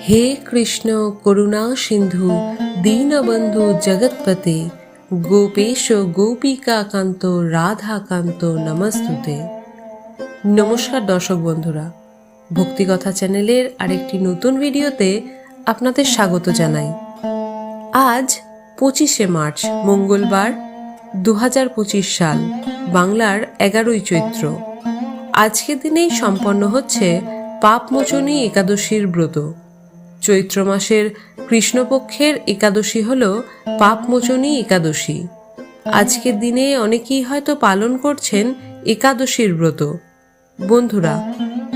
हे कृष्ण करुणा सिंधु दीनबंधु जगतपते गोपेश गोपिका कांत राधा कांत नमस्तुते। নমস্কার দর্শক বন্ধুরা, ভক্তিকথা চ্যানেলের আরেকটি নতুন ভিডিওতে আপনাদের স্বাগত জানাই। আজ 25শে মার্চ মঙ্গলবার 2025 সাল, বাংলার 11ই চৈত্র। আজকের দিনেই সম্পন্ন হচ্ছে পাপমোচনী একাদশীর ব্রত। চৈত্র মাসের কৃষ্ণপক্ষের একাদশী হল পাপমোচনী একাদশী। আজকের দিনে অনেকেই হয়তো পালন করছেন একাদশীর ব্রত। বন্ধুরা,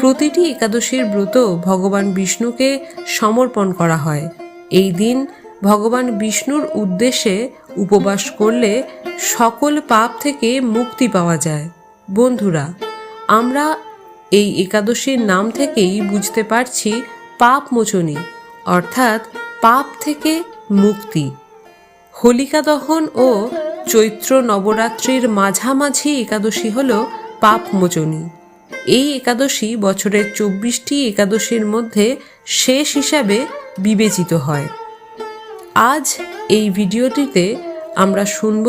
প্রতিটি একাদশীর ব্রত ভগবান বিষ্ণুকে সমর্পণ করা হয়। এই দিন ভগবান বিষ্ণুর উদ্দেশ্যে উপবাস করলে সকল পাপ থেকে মুক্তি পাওয়া যায়। বন্ধুরা, আমরা এই একাদশীর নাম থেকেই বুঝতে পারছি পাপমোচনী অর্থাৎ পাপ থেকে মুক্তি। হোলিকা দহন ও চৈত্র নবরাত্রির মাঝামাঝি একাদশী হল পাপমোচনী। এই একাদশী বছরের 24টি একাদশীর মধ্যে শেষ হিসাবে বিবেচিত হয়। আজ এই ভিডিওটিতে আমরা শুনব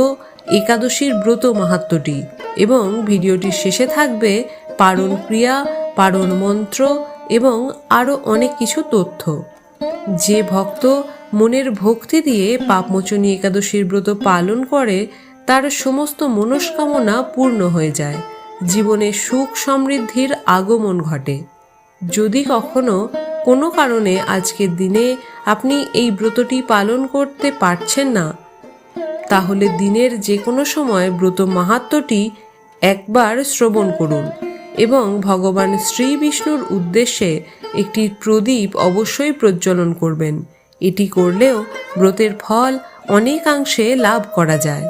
একাদশীর ব্রত মাহাত্ম্যটি এবং ভিডিওটির শেষে থাকবে পারণ ক্রিয়া, পারণ মন্ত্র এবং আরও অনেক কিছু তথ্য। যে ভক্ত মনের ভক্তি দিয়ে পাপমোচনী একাদশীর ব্রত পালন করে তার সমস্ত মনস্কামনা পূর্ণ হয়ে যায়, জীবনে সুখ সমৃদ্ধির আগমন ঘটে। যদি কখনো কোনো কারণে আজকের দিনে আপনি এই ব্রতটি পালন করতে পারছেন না, তাহলে দিনের যে কোনো সময় ব্রত মাহাত্ম্যটি একবার শ্রবণ করুন এবং ভগবান শ্রী বিষ্ণুর উদ্দেশ্যে একটি প্রদীপ অবশ্যই প্রজ্বলন করবেন। এটি করলেও ব্রতের ফল অনেকাংশে লাভ করা যায়।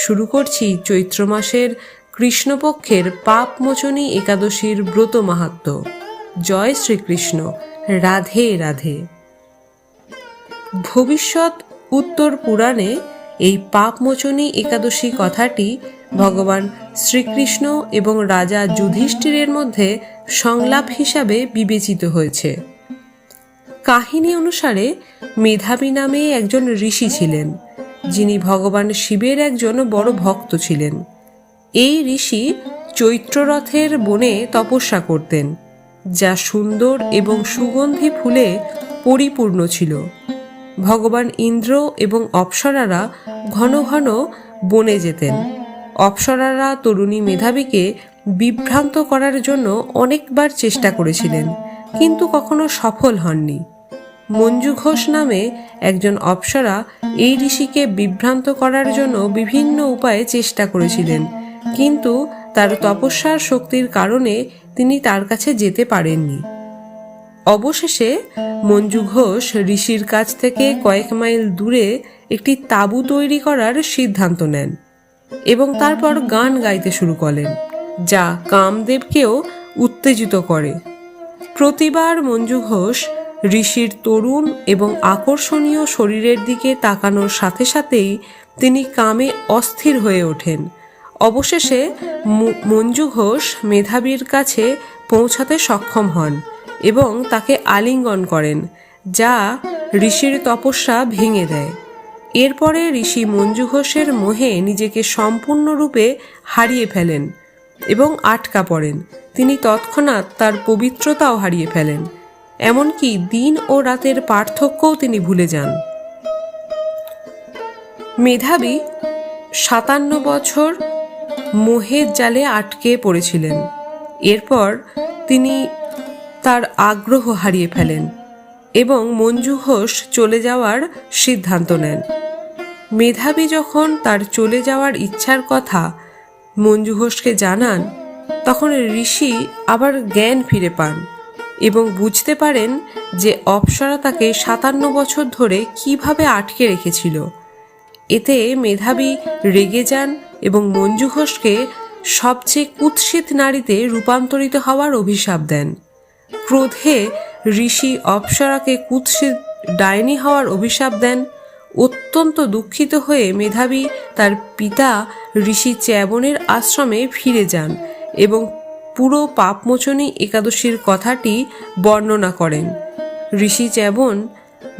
শুরু করছি চৈত্র মাসের কৃষ্ণপক্ষের পাপমোচনী একাদশীর ব্রত মাহাত্ম্য। জয় শ্রীকৃষ্ণ, রাধে রাধে। ভবিষ্যৎ উত্তর পুরাণে এই পাপমোচনী একাদশী কথাটি ভগবান শ্রীকৃষ্ণ এবং রাজা যুধিষ্ঠিরের মধ্যে সংলাপ হিসাবে বিবেচিত হয়েছে। কাহিনী অনুসারে মেধাবী নামে একজন ঋষি ছিলেন, যিনি ভগবান শিবের একজন বড় ভক্ত ছিলেন। এই ঋষি চৈত্ররথের বনে তপস্যা করতেন, যা সুন্দর এবং সুগন্ধি ফুলে পরিপূর্ণ ছিল। ভগবান ইন্দ্র এবং অপ্সরারা ঘন ঘন বনে যেতেন। অপ্সরারা তরুণী মেধাবীকে বিভ্রান্ত করার জন্য অনেকবার চেষ্টা করেছিলেন, কিন্তু কখনো সফল হননি। মঞ্জু ঘোষ নামে একজন অপ্সরা এই ঋষিকে বিভ্রান্ত করার জন্য বিভিন্ন উপায়ে চেষ্টা করেছিলেন, কিন্তু তার তপস্যার শক্তির কারণে তিনি তার কাছে যেতে পারেননি। অবশেষে মঞ্জু ঘোষ ঋষির কাছ থেকে কয়েক মাইল দূরে একটি তাঁবু তৈরি করার সিদ্ধান্ত নেন এবং তারপর গান গাইতে শুরু করেন, যা কামদেবকেও উত্তেজিত করে। প্রতিবার মঞ্জু ঘোষ ঋষির তরুণ এবং আকর্ষণীয় শরীরের দিকে তাকানোর সাথে সাথেই তিনি কামে অস্থির হয়ে ওঠেন। অবশেষে মঞ্জু ঘোষ মেধাবীর কাছে পৌঁছাতে সক্ষম হন এবং তাকে আলিঙ্গন করেন, যা ঋষির তপস্যা ভেঙে দেয়। এরপরে ঋষি মঞ্জু ঘোষের মোহে নিজেকে সম্পূর্ণরূপে হারিয়ে ফেলেন এবং আটকা পড়েন। তিনি তৎক্ষণাৎ তার পবিত্রতাও হারিয়ে ফেলেন, এমনকি দিন ও রাতের পার্থক্যও তিনি ভুলে যান। মেধাবী 57 বছর মোহের জালে আটকে পড়েছিলেন। এরপর তিনি তার আগ্রহ হারিয়ে ফেলেন এবং মঞ্জু ঘোষ চলে যাওয়ার সিদ্ধান্ত নেন। মেধাবী যখন তার চলে যাওয়ার ইচ্ছার কথা মঞ্জু ঘোষকে জানান, তখন ঋষি আবার জ্ঞান ফিরে পান এবং বুঝতে পারেন যে অপ্সরা তাকে 57 বছর ধরে কিভাবে আটকে রেখেছিল। এতে মেধাবী রেগে যান এবং মঞ্জু ঘোষকে সবচেয়ে কুৎসিত নারীতে রূপান্তরিত হওয়ার অভিশাপ দেন। ক্রোধে ঋষি অপ্সরাকে কুৎসিত ডাইনি হওয়ার অভিশাপ দেন। অত্যন্ত দুঃখিত হয়ে মেধাবী তার পিতা ঋষি চ্যবনের আশ্রমে ফিরে যান এবং পুরো পাপমোচনী একাদশীর কথাটি বর্ণনা করেন। ঋষি চ্যাবন,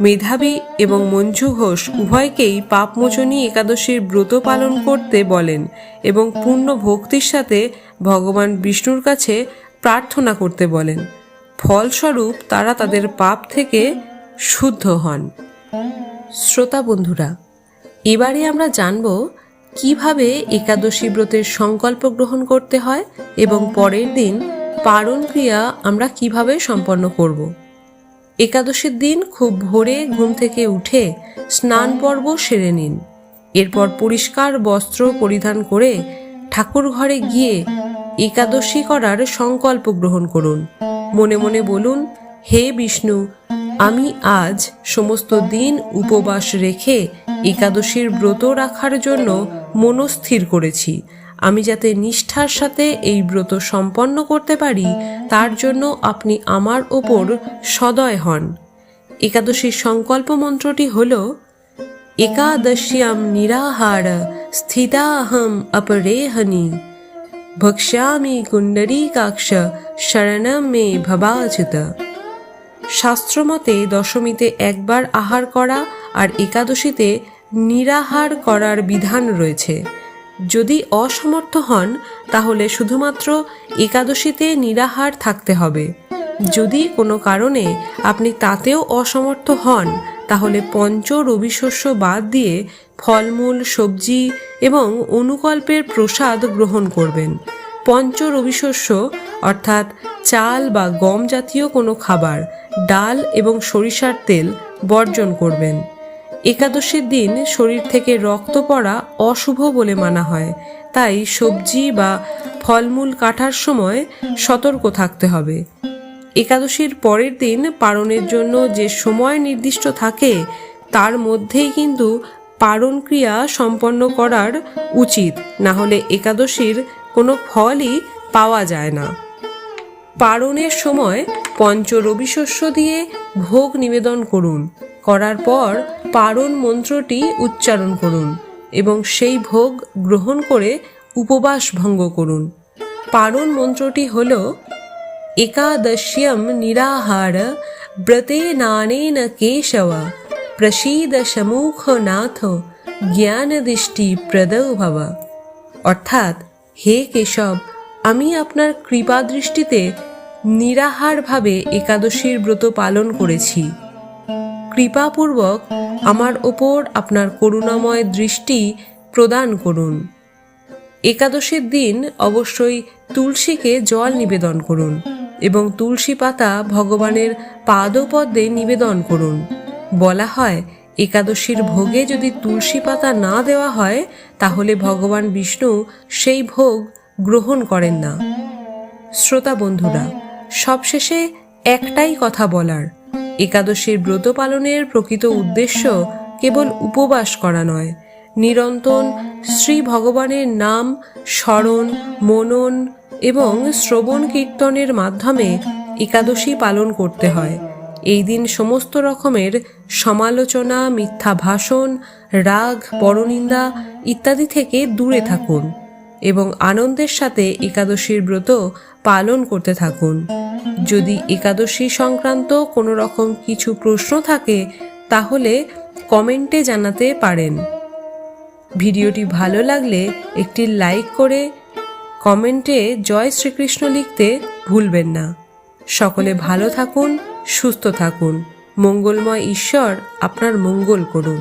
মেধাবী এবং মঞ্জু ঘোষ উভয়কেই পাপমোচনী একাদশীর ব্রত পালন করতে বলেন এবং পূর্ণ ভক্তির সাথে ভগবান বিষ্ণুর কাছে প্রার্থনা করতে বলেন। ফলস্বরূপ তারা তাদের পাপ থেকে শুদ্ধ হন। শ্রোতা বন্ধুরা, এবারে আমরা জানব কিভাবে একাদশী ব্রতের সংকল্প গ্রহণ করতে হয় এবং পরের দিন পারণ ক্রিয়া আমরা কিভাবে সম্পন্ন করব। একাদশীর দিন খুব ভোরে ঘুম থেকে উঠে স্নান পর্ব সেরে নিন। এরপর পরিষ্কার বস্ত্র পরিধান করে ঠাকুর ঘরে গিয়ে একাদশী করার সংকল্প গ্রহণ করুন। মনে মনে বলুন, হে বিষ্ণু, আমি আজ সমস্ত দিন উপবাস রেখে একাদশীর ব্রত রাখার জন্য মনস্থির করেছি। আমি যাতে নিষ্ঠার সাথে এই ব্রত সম্পন্ন করতে পারি তার জন্য আপনি আমার ওপর সদয় হন। একাদশীর সংকল্প মন্ত্রটি হল, একাদশ্যাম নিরাহার স্থিতাহম অপরেহনি ভক্ষ্যামি কুণ্ডরীকাক্ষ শরণম মে ভবাচ্যুত। শাস্ত্রমতে দশমীতে একবার আহার করা আর একাদশীতে নিরাহার করার বিধান রয়েছে। যদি অসমর্থ হন তাহলে শুধুমাত্র একাদশীতে নিরাহার থাকতে হবে। যদি কোনো কারণে আপনি তাতেও অসমর্থ হন তাহলে পঞ্চ রবিশস্য বাদ দিয়ে ফলমূল, সবজি এবং অনুকল্পের প্রসাদ গ্রহণ করবেন। পঞ্চ রবিশস্য অর্থাৎ চাল বা গম জাতীয় কোনো খাবার, ডাল এবং সরিষার তেল বর্জন করবেন। একাদশীর দিন শরীর থেকে রক্ত পড়া অশুভ বলে মানা হয়, তাই সবজি বা ফলমূল কাটার সময় সতর্ক থাকতে হবে। একাদশীর পরের দিন পারণের জন্য যে সময় নির্দিষ্ট থাকে তার মধ্যেই কিন্তু পারণ ক্রিয়া সম্পন্ন করার উচিত, না হলে একাদশীর কোনো ফলই পাওয়া যায় না। পারণের সময় পঞ্চ রবিশস্য দিয়ে ভোগ নিবেদন করুন। করার পর পারণ মন্ত্রটি উচ্চারণ করুন এবং সেই ভোগ গ্রহণ করে উপবাস ভঙ্গ করুন। পারণ মন্ত্রটি হল, একাদশ্যম নিরাহার ব্রতে নানেন কেশব প্রসীদ সমুখনাথ জ্ঞানদৃষ্টি প্রদৌ ভব। অর্থাৎ, হে কেশব, আমি আপনার কৃপা দৃষ্টিতে নিরাহারভাবে একাদশীর ব্রত পালন করেছি। কৃপাপূর্বক আমার ওপর আপনার করুণাময় দৃষ্টি প্রদান করুন। একাদশীর দিন অবশ্যই তুলসীকে জল নিবেদন করুন এবং তুলসী পাতা ভগবানের পাদপদ্মে নিবেদন করুন। বলা হয়, একাদশীর ভোগে যদি তুলসী পাতা না দেওয়া হয় তাহলে ভগবান বিষ্ণু সেই ভোগ গ্রহণ করেন না। শ্রোতা বন্ধুরা, সবশেষে একটাই কথা বলার, একাদশীর ব্রত পালনের প্রকৃত উদ্দেশ্য কেবল উপবাস করা নয়, নিরন্তর শ্রী ভগবানের নাম স্মরণ, মনন এবং শ্রবণ কীর্তনের মাধ্যমে একাদশী পালন করতে হয়। এই দিন সমস্ত রকমের সমালোচনা, মিথ্যা ভাষণ, রাগ, পরনিন্দা ইত্যাদি থেকে দূরে থাকুন এবং আনন্দের সাথে একাদশীর ব্রত পালন করতে থাকুন। যদি একাদশী সংক্রান্ত কোনো রকম কিছু প্রশ্ন থাকে তাহলে কমেন্টে জানাতে পারেন। ভিডিওটি ভালো লাগলে একটি লাইক করে কমেন্টে জয় শ্রীকৃষ্ণ লিখতে ভুলবেন না। সকলে ভালো থাকুন, সুস্থ থাকুন। মঙ্গলময় ঈশ্বর আপনার মঙ্গল করুন।